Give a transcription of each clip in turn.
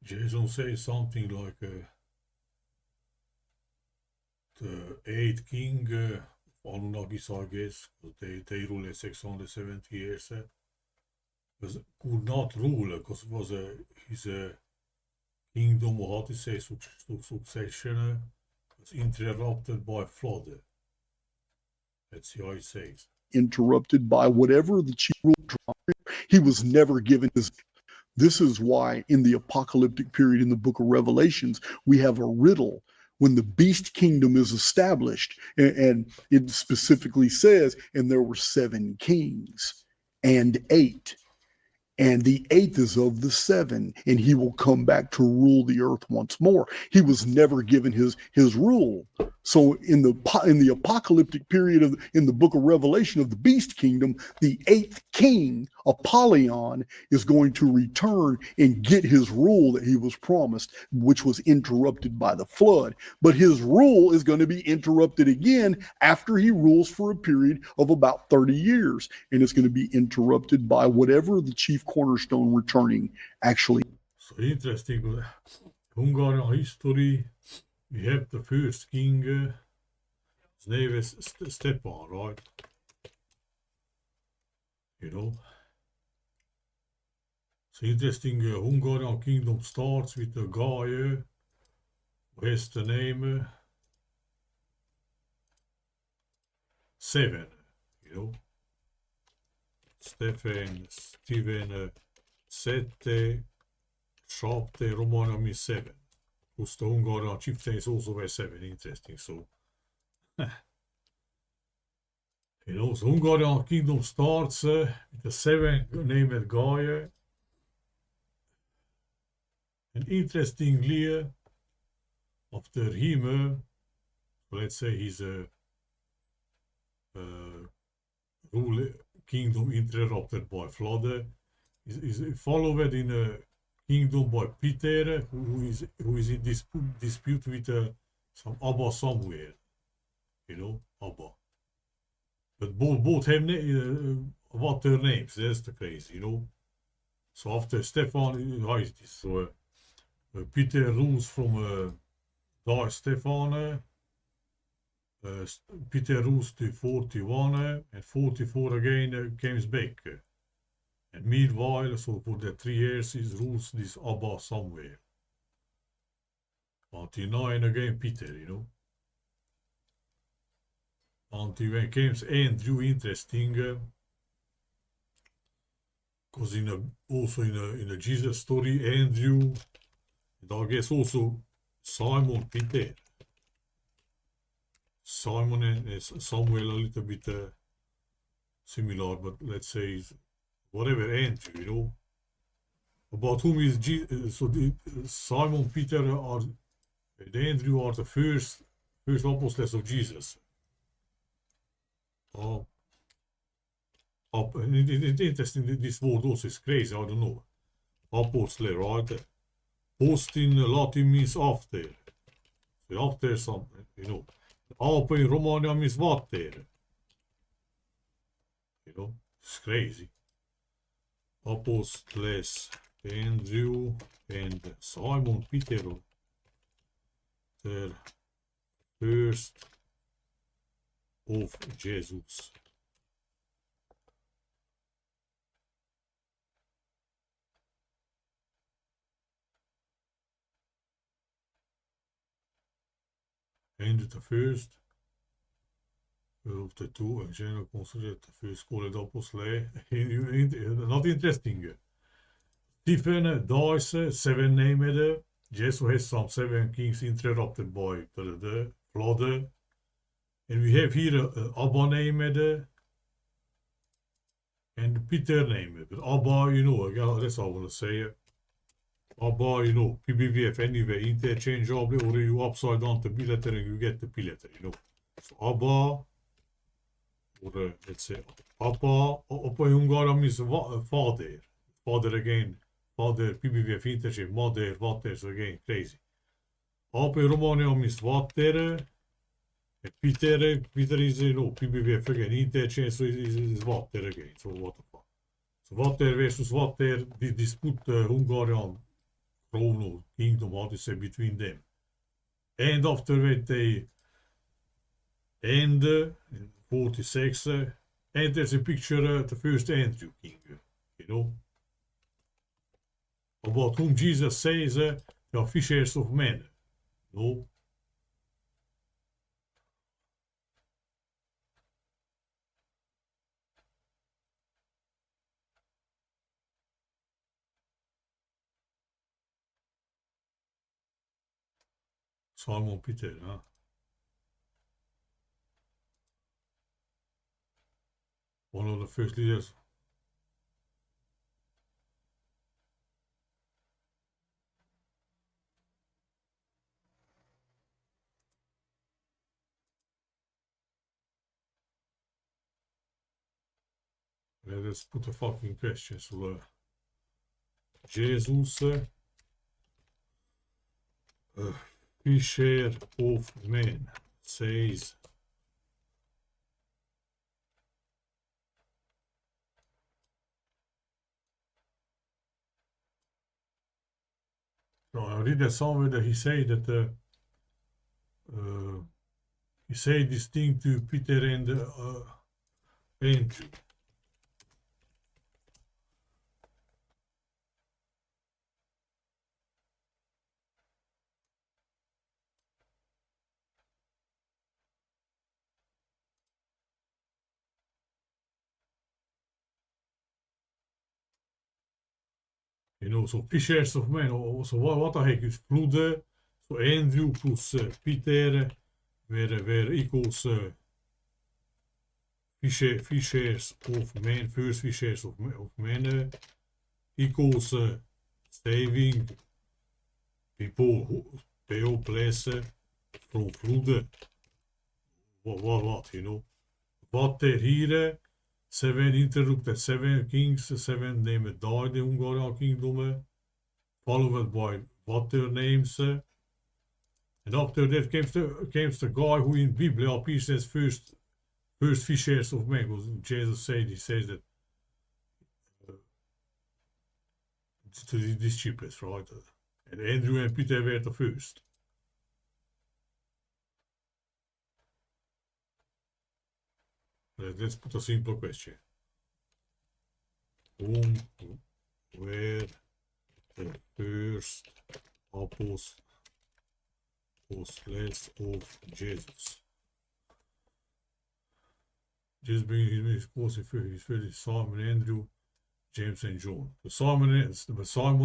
Jason says something like the eighth king of Anunnakis, I guess, 'cause they ruled 670 years, could not rule because it was his kingdom, or how to say, succession was interrupted by flood. Let's see how it says. Interrupted by whatever the chief ruler. He was never given his. This is why in the apocalyptic period in the book of Revelations, we have a riddle when the beast kingdom is established. And it specifically says, and there were 7 kings and 8. And the 8th is of the 7, and he will come back to rule the earth once more. He was never given his rule. So in the apocalyptic period in the book of Revelation of the beast kingdom, the 8th king, Apollyon, is going to return and get his rule that he was promised, which was interrupted by the flood. But his rule is going to be interrupted again after he rules for a period of about 30 years, and it's going to be interrupted by whatever the chief cornerstone returning actually. So interesting. Hungarian history, we have the first king, his name is Stepan, right? You know. So interesting, Hungarian kingdom starts with a guy who has the name 7, you know. Steven, 7, Sharpte, Romanian means 7. Plus the Hungarian chieftain is also very 7, interesting, so. You know, so Hungarian kingdom starts with a 7 named guy. And interestingly, after him, let's say he's a rule kingdom interrupted by flood, is followed in a kingdom by Peter, who is in dispute with some Abba somewhere, you know, Abba. But both have what their names. That's the crazy, you know. So after Stefan, how is this? So Peter rules from Stefan. Peter rules to 41, and 44 again comes back. And meanwhile, so for the 3 years, he rules this Abba somewhere. Until 9 again, Peter, you know. Until when comes Andrew, interesting, because also in a Jesus story, Andrew, and I guess also Simon Peter. Simon and Samuel a little bit similar, but let's say whatever Andrew, you know. About whom is so Simon Peter and Andrew are the first apostles of Jesus. It's interesting, this word also is crazy, I don't know. Apostle, right? Post in Latin means after. So after something, you know. Apo in Romania means water. You know, it's crazy. Apostles, Andrew and Simon Peter, the first of Jesus. And the first of the 2 in general considered the first called apostle. Not interesting. Stephen dies, 7 named. Jesus has some 7 kings interrupted by the flood. And we have here Abba named and Peter named. But Abba, you know, that's all I want to say. Abba, you know, PBVF anyway, interchangeable, or you upside down the B letter and you get the P letter, you know. So Abba, or let's say Abba in Hungarian means father. Father again, father, PBVF interchange, mother, water, so again, crazy. Abba in Romania means water. Peter is, you know, PBVF again, interchange, so is water again, so what the fuck. So water versus water, the dispute Hungarian throne or kingdom, how to say, between them. And after that they end in 46, and there's a picture the first Andrew king, you know, about whom Jesus says they are fishers of men. No? Simon Peter, huh? One of the first leaders. Let's put a fucking question. So, Jesus, fisher of men, says, so I read that somewhere that he said that he said this thing to Peter and Andrew. You know, so fishers of men. So what the heck is Flood? So Andrew plus Peter were equals fishers of men, first fishers of men equals saving people who pale place from Flood. What, you know? Wat er hier, seven interrupted, seven kings, seven named died in Hungarian kingdom, followed by what their names. And after that came the guy who in Bible appears as first fishers of men. Because Jesus said, he says that to the disciples, right? And Andrew and Peter were the first. Let's put a simple question. Whom were the first apostles of Jesus? Jesus being his course, his first Simon, Andrew, James, and John. The Simon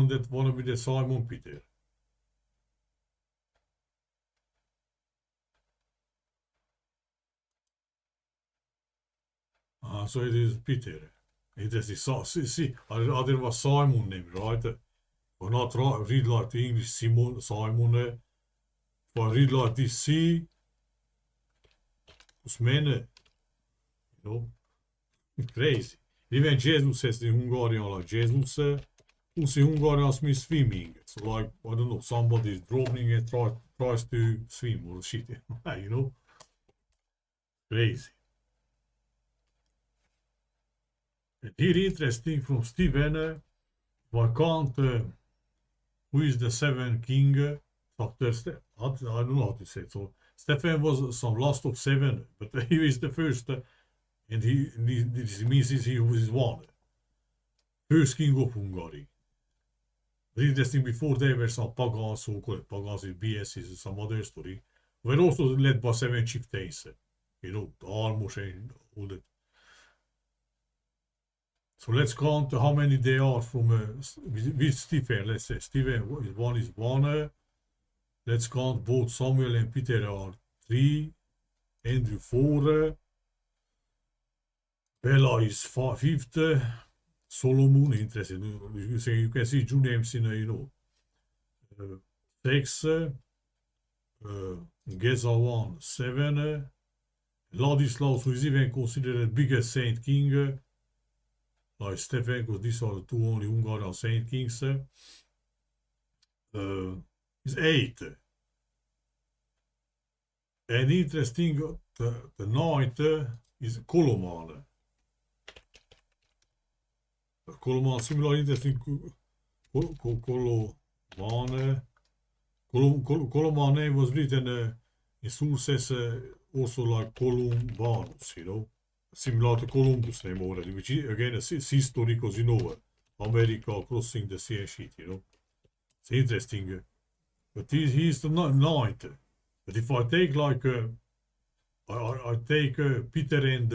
that wanna be the Simon Peter. So it is Peter. It is the see, other was Simon name, right? Or not read like the English Simon. If I read like this C, was men, you know, crazy. Even Jesus says in Hungarian, like Jesus, who's in Hungarian means swimming. So like, I don't know, somebody is drowning and tries to swim or shit, you know? Crazy. And here interesting from Stephen, why can't, who is the seven king after, I don't know how to say it. So Stephen was some last of seven, but he is the first, and this means he was one. First king of Hungary. The interesting before they were some pagans, so-called pagans is BS, is some other story. Were also led by seven chieftains, you know, the Almos and all that. So let's count how many they are from with Stephen. Let's say Stephen is one. Let's count both Samuel and Peter are 3. Andrew 4. Bella is 5th. Solomon, interesting. You can see two names in, you know, 6. Gezawan 7. Ladislaus, who is even considered the biggest saint king. Like Stephen, because these are the two only Hungarian saint kings, is 8. And interesting, the 9th is Koloman. Koloman, similar interesting, Mane. Coloman name was written in sources also like Columbanus, you know, similar to Columbus name already, which is again a sea story because you know America crossing the sea and shit, you know. It's interesting. But he's the ninth. But if I take like I take Peter and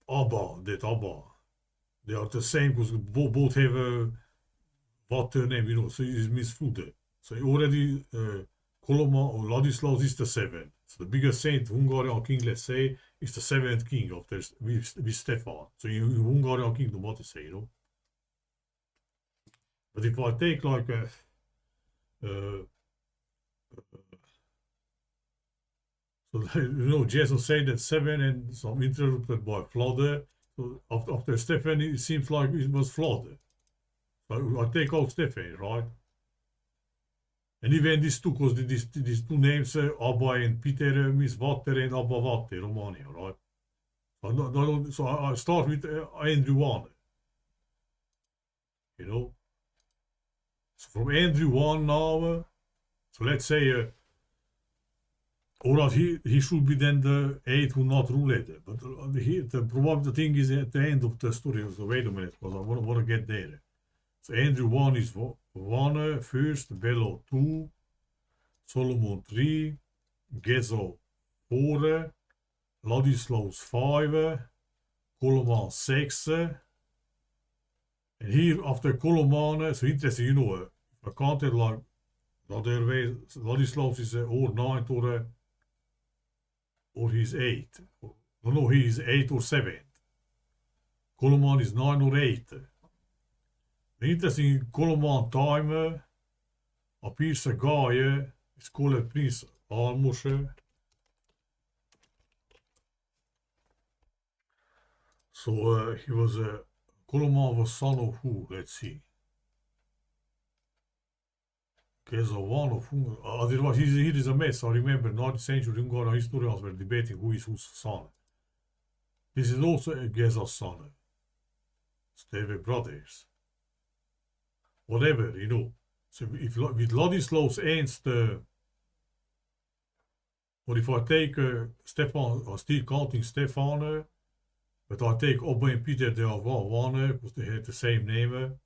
Abba, that Abba, they are the same because both have what name, you know, so it means food. So already Coloma or Ladislaus is the seventh. So the biggest saint, Hungarian king, let's say, is the seventh king of this with Stefan. So in Hungarian kingdom, what to say, you know. But if I take like uh, so you know, Jesus said that seven and some interrupted by flood. So after Stephen, it seems like it was flood. So I take out Stephen, right? And even these two, because these two names, Abba and Peter, means water and Abba water, Romania, right? So I start with Andrew 1, you know. So from Andrew 1 now, so let's say, or that he should be then the 8 who not rule it. But probably the thing is at the end of the story, so wait a minute, because I want to get there. So Andrew 1 is 1 first, Bello 2, Solomon 3, Gezo 4, Ladislaus 5, Coloman 6. And here after Coloman, so interesting, you know, I can't tell like that there way Ladislaus is or 9 or he's 8. No, he is 8 or 7. Coloman is 9 or 8. Interesting, Coloman time appears a guy, it's called Prince Almos. So he was Coloman was son of who? Let's see. Okay, so one of whom otherwise here is a mess. I remember 19th century Hungarian historians were debating who is whose son. This is also a Geza's son. So they were brothers. Whatever, you know. So if with Ladislaus ends the or if I take Stefan, I still counting Stefan, but I take Abba and Peter, they are one because they had the same name.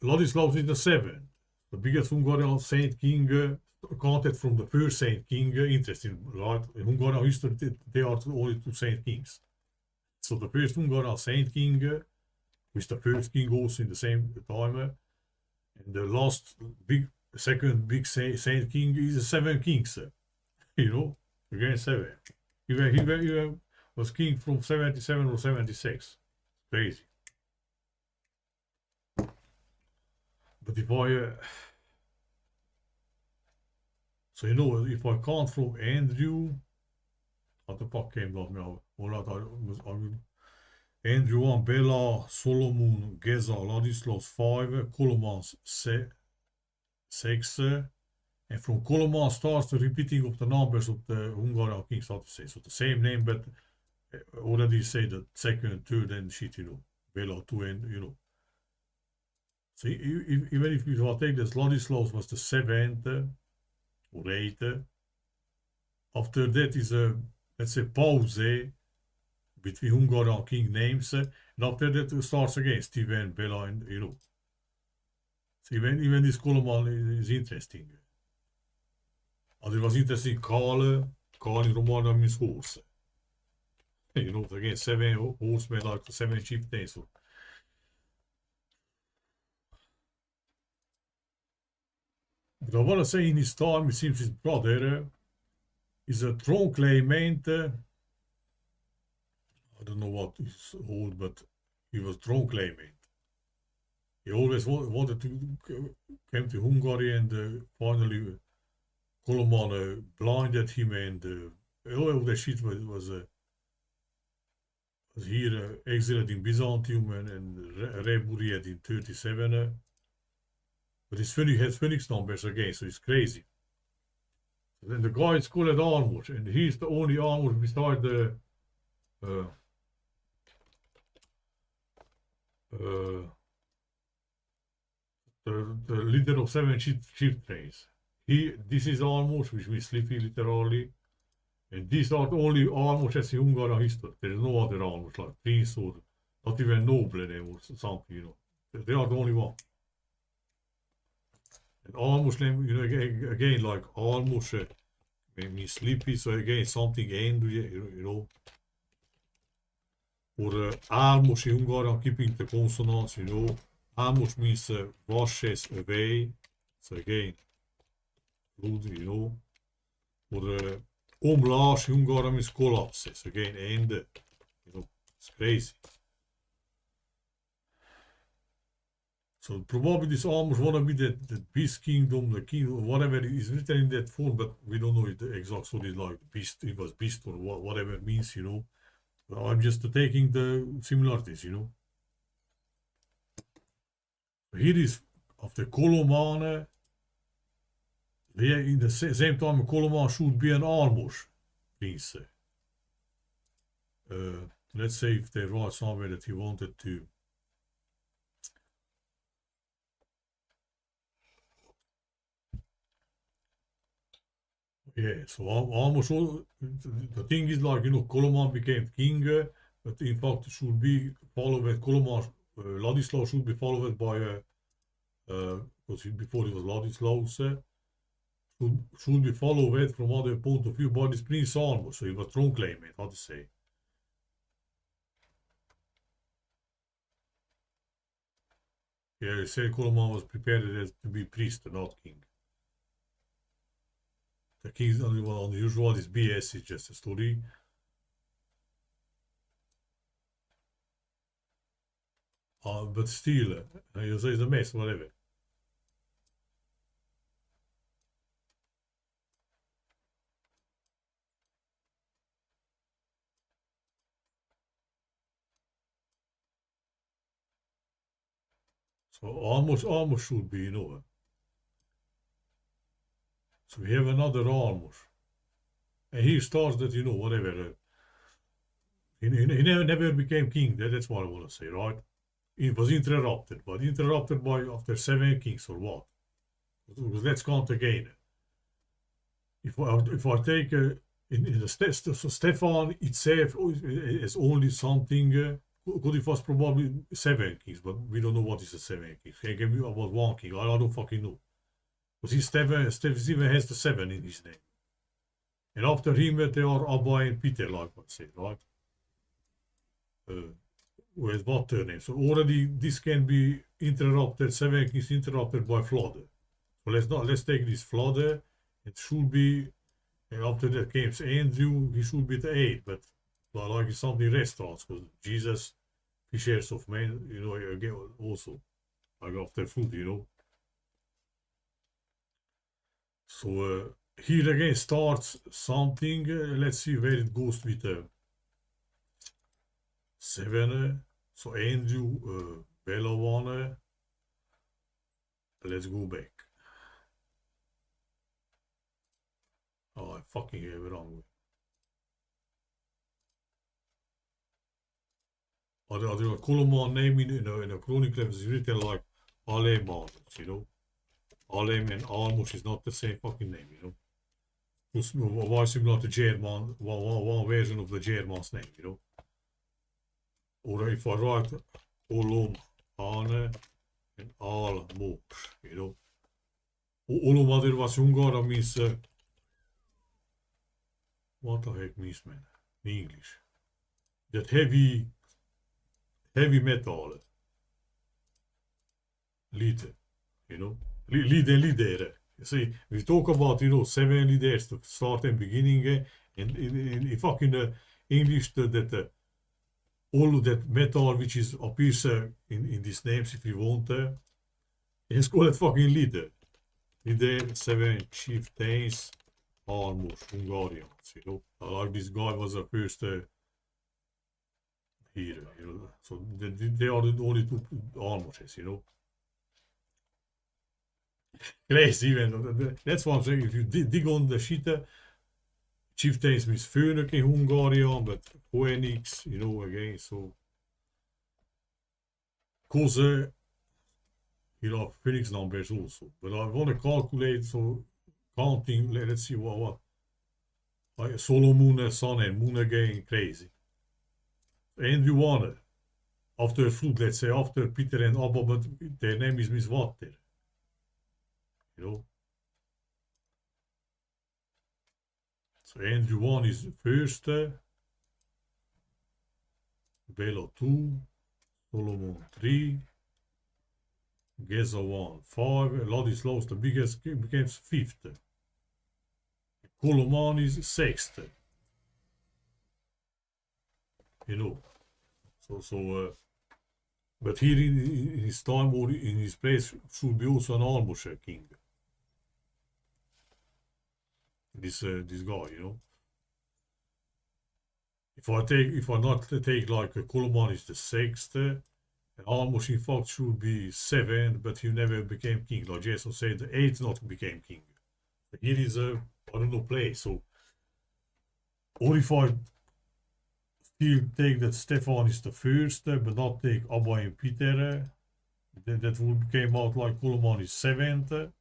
Ladislaus is the 7th. The biggest Hungarian saint king, counted from the first saint king. Interesting, right? In Hungarian history, they are only 2 saint kings. So the first Hungarian saint king, who is the first king also in the same time, and the last second big saint king is the 7 kings. You know, again 7. He was king from 77 or 76. Crazy. But if I, so you know, if I count from Andrew, what the fuck came that now? Or that I will, Andrew 1, Bella, Solomon, Geza, Ladislaus 5, Coloman 6, and from Coloman starts the repeating of the numbers of the Hungarian kings, how to say. So the same name, but already say the second, third, and shit, you know, Bella 2, and you know. So even if you take this, Ladislaus was the 7th or 8th. After that is a, let's say, pause between Hungarian king names, and after that it starts again, Stephen, Bella, and you know. So even this Coloman is interesting. It was interesting, Karl in Romania means horse. You know, again, 7 horsemen, like the 7 chieftains. So. But I want to say in his time, it seems his brother is a throne claimant. I don't know what he's old, but he was throne claimant. He always wanted to come to Hungary, and finally Coloman blinded him, and all that shit was here exiled in Byzantium and reburied in 37. But it's funny, he has Phoenix numbers again, so it's crazy. So then the guy is called Almos, and he's the only Almos beside the the leader of 7 chieftains. This is almost, which means sleepy literally. And these are the only almost as in Hungarian history. There is no other almost like prince or not even noble anymore, something, you know. They are the only one. And almost, you know, again like almost means sleepy, so again something end, you know. Or almost in Hungarian keeping the consonants, you know. Almost means washes away, so again, you know. Or omlaag Hungarian means collapses, again, end, you know, it's crazy. So probably this almost wanna be the beast kingdom, the king, whatever is written in that form, but we don't know it the exact story like beast, it was beast or whatever it means, you know. I'm just taking the similarities, you know. Here is of the Colomane. Here in the same time, Colomane should be an almost prince. Let's say if they write somewhere that he wanted to. Yeah, so almost all the thing is like, you know, Colomane became king, but in fact it should be followed. Colomane, Ladislaus should be followed by because before it was Ladislaus. Should be followed from other point of view by this Prince almost, so he was throne claimant, how to say. Yeah, he said Colomane was prepared as to be priest, not king. The king's unusual, this BS is just a story. But still, you say it's a mess, whatever. So almost should be, you know. So we have another almost. And he starts that, you know, whatever. He never became king, that's what I want to say, right? It was interrupted, but interrupted by after 7 kings or what? Let's count again. If I take in the Stefan itself is only something. Good, it was probably 7 kings, but we don't know what is the 7 kings. Can you give me about 1 king? I don't fucking know. Because Stephen has the 7 in his name. And after him, there are Abba and Peter, like I said, right? With what name? So already this can be interrupted. 7 kings interrupted by flood. So let's take this flood. It should be after that came Andrew. He should be the 8, but like something restaurants because Jesus, fishers of men, you know, again also like after food, you know. So here again starts something. Let's see where it goes with 7. So Andrew, Bellawane. Let's go back. Oh, I fucking have it wrong. The Colomane name in a chronicle is written like Aleman, you know. Alem and Almos is not the same fucking name, you know. It's why similar to German, one version of the German's name, you know. Or if I write Olom, Ane, and Almos, you know. Olomadir was Hungarian means, what the heck means, man, in English? That heavy metal, lead, you know. Leader. You see, we talk about, you know, 7 leaders to start and beginning, and in fucking English, that all of that metal which is appears in these names, if you want, it's called fucking leader. Leader, 7 chieftains, almost Hungarians, you know. Like this guy was the first here, you know. So they are the only 2 almost, you know. Crazy, man. That's what I'm saying. If you dig on the shit, chieftains means főnök in Hungarian, but Phoenix, you know, again, so. Because here are Phoenix numbers also. But I want to calculate, so counting, let's see what like Solomon, Sun and Moon again, crazy. And you want after Flood, let's say after Peter and Abba, but their name is Miss Water. You know? So Andrew 1 is first, Bela 2, Solomon 3, Geza 1, 5, Ladislaus the biggest becomes fifth. Koloman is sixth. You know. So but here in his time or in his place should be also an Almosher king. This guy, you know. If I not take like Koloman is the sixth, and Almos in fact should be seventh, but he never became king. Like Jason said, the eighth not became king. Here is a I don't know place. So or if I still take that Stefan is the first, but not take Abba and Peter, that would came out like Koloman is seventh, and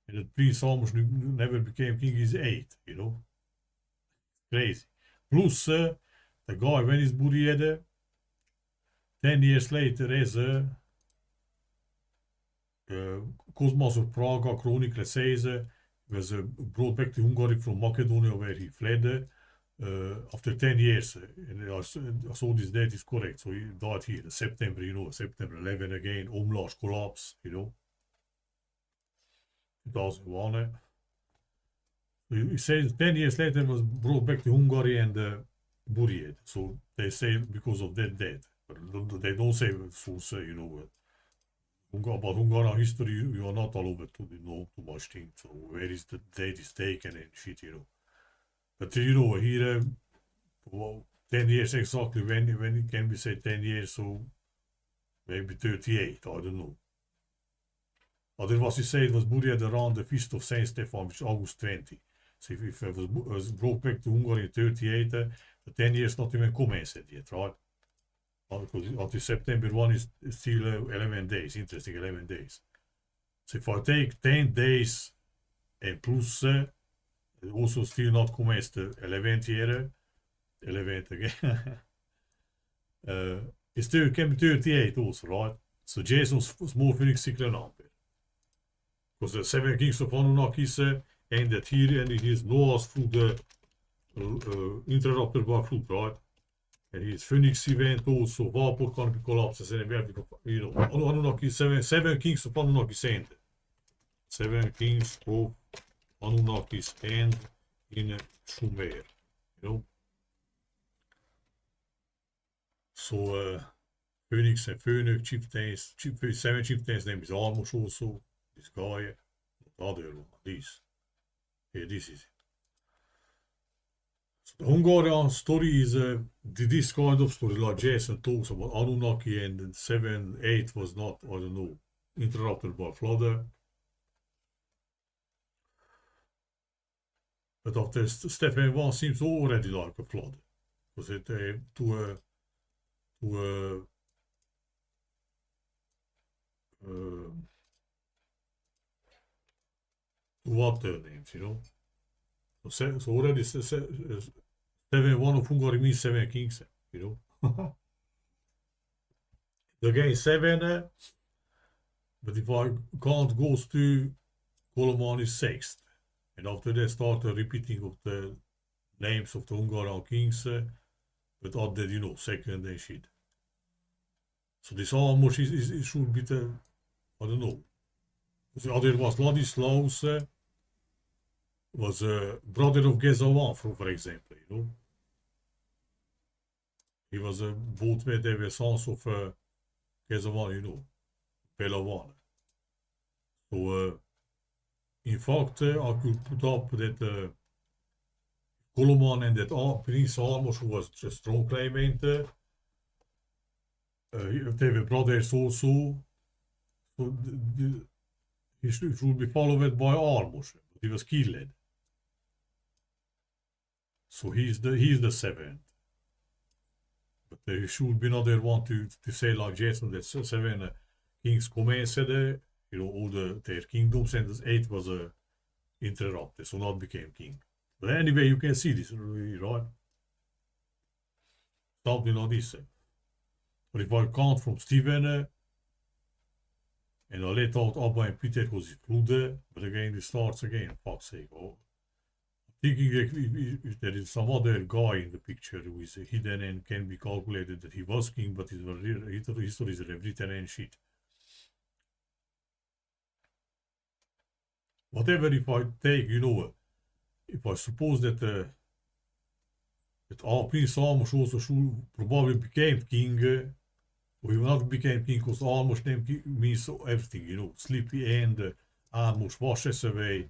that Prince Almos never became king is eighth, you know. Crazy. Plus, the guy when he's buried, 10 years later as Cosmas of Praga Chronicle says was brought back to Hungary from Macedonia where he fled after 10 years. And I saw this date is correct. So he died here, September, you know, September 11 again, Omla's collapse, you know, 2001. He says 10 years later was brought back to Hungary and buried. So they say because of that death. But they don't say source, you know, about Hungarian history, you are not allowed to know too much things. So where is the date is taken and shit, you know. But you know, here, 10 years exactly, when can we say 10 years, so maybe 38, I don't know. Otherwise, he said it was buried around the feast of Saint Stephen, which is August 20. So if it was brought back to Hungary in 38, the 10 years not even commenced yet, right? Because until September 1 is still 11 days, interesting 11 days. So if I take 10 days and plus also still not commenced the 11th year, 11th again, it still can be 38 also, right? So Jason's small Phoenix cycle number. Because the 7 kings of Anunaki ended here and it is Noah's flood interrupted by flood, right? And his Phoenix event also, vapor canopy collapses and you know, Anunnaki, seven kings of Anunnaki's end. 7 kings of Anunnaki's end in Sumer, you know. So Phoenix and Phoenix chieftains, 7 chieftains name is Almos also, this guy, the other one, this. Yeah, this is it. So the Hungarian story is this kind of story, like Jason talks about Anunnaki and 7, 8 was not, I don't know, interrupted by flood. But after Stefan 1 seems already like a flood. Because it to water names, you know. So already 7 1 of Hungary means 7 kings, you know. Again 7, but if I count goes to Koloman is 6th. And after that start the repeating of the names of the Hungarian kings, but added, you know, second and shit. So this almost is should be the, I don't know. The other was Ladislaus, was a brother of Gezawan, for example, you know. He was both with the sons of Gezawan, you know, Pelawan. So in fact, I could put up that Koloman and that Prince Almos, who was a strong claimant, they were brothers also. So he should be followed by Almos, but he was killed. So he's the 7th. But there should be another one to say like Jason that 7 kings commenced, all their kingdoms, and the eighth was interrupted, so not became king. But anyway, you can see this, right? Something like this. But if I count from Stephen, and I let out Abba and Peter because it's Flood, but again it starts again, fuck's sake. Oh. Thinking if there is some other guy in the picture who is hidden and can be calculated that he was king, but his histories are written and shit. Whatever, if I take, if I suppose that Prince Amos also probably became king, or he not became king because Amos name means everything, sleepy end, Amos washes away,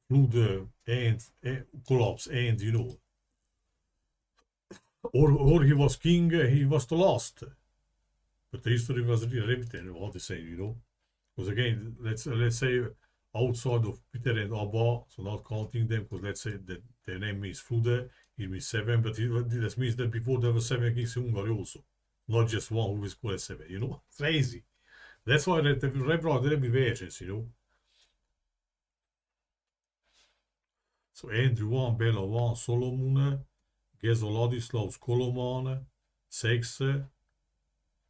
Flood and collapse and or he was king, he was the last. But the history was written, how to say, because again, let's say outside of Peter and Abba, so not counting them, because let's say that their name is Flood, it means 7, but that means that before there were 7 kings in Hungary also, not just one who is called 7, crazy. That's why there be versions, So Andrew 1, Bela 1, Solomon, Gezo Ladislaus, Koloman, 6,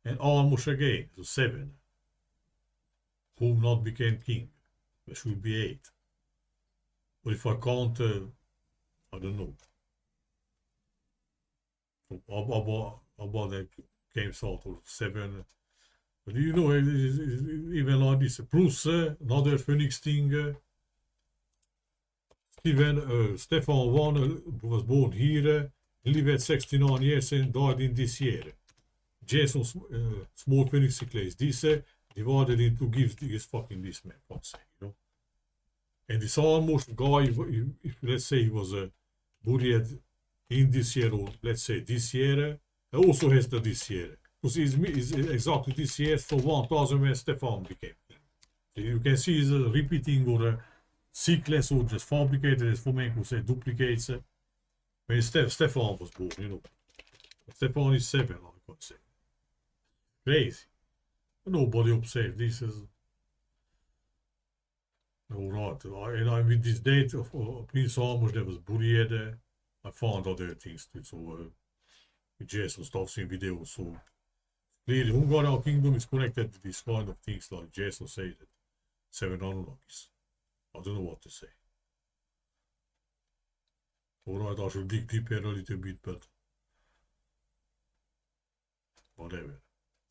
and Almos again, so 7, who not became king. There should be 8. But if I count, I don't know, Abba that came out of 7. But even like this, plus another Phoenix thing. Stefan 1 was born here, lived at 69 years and died in this year. Jason small Phoenix clays this divided into gives fucking this man, what's saying, And this almost guy, if let's say he was buried in this year, or let's say this year, also has the this year. Because it's exactly this year, so 1000 when Stefan became. So you can see he's repeating or sequence or just fabricated as for men who say duplicates. When Stefan was born, Stefan is 7, like I say. Crazy. Nobody observed this is alright. And with this date of Prince Amos that was buried, I found other things too. So Jason stuff in videos. So clearly Hungarian kingdom is connected to this kind of things like Jason said, 7 Anunakis. I don't know what to say. Alright, I should dig deeper a little bit, but whatever.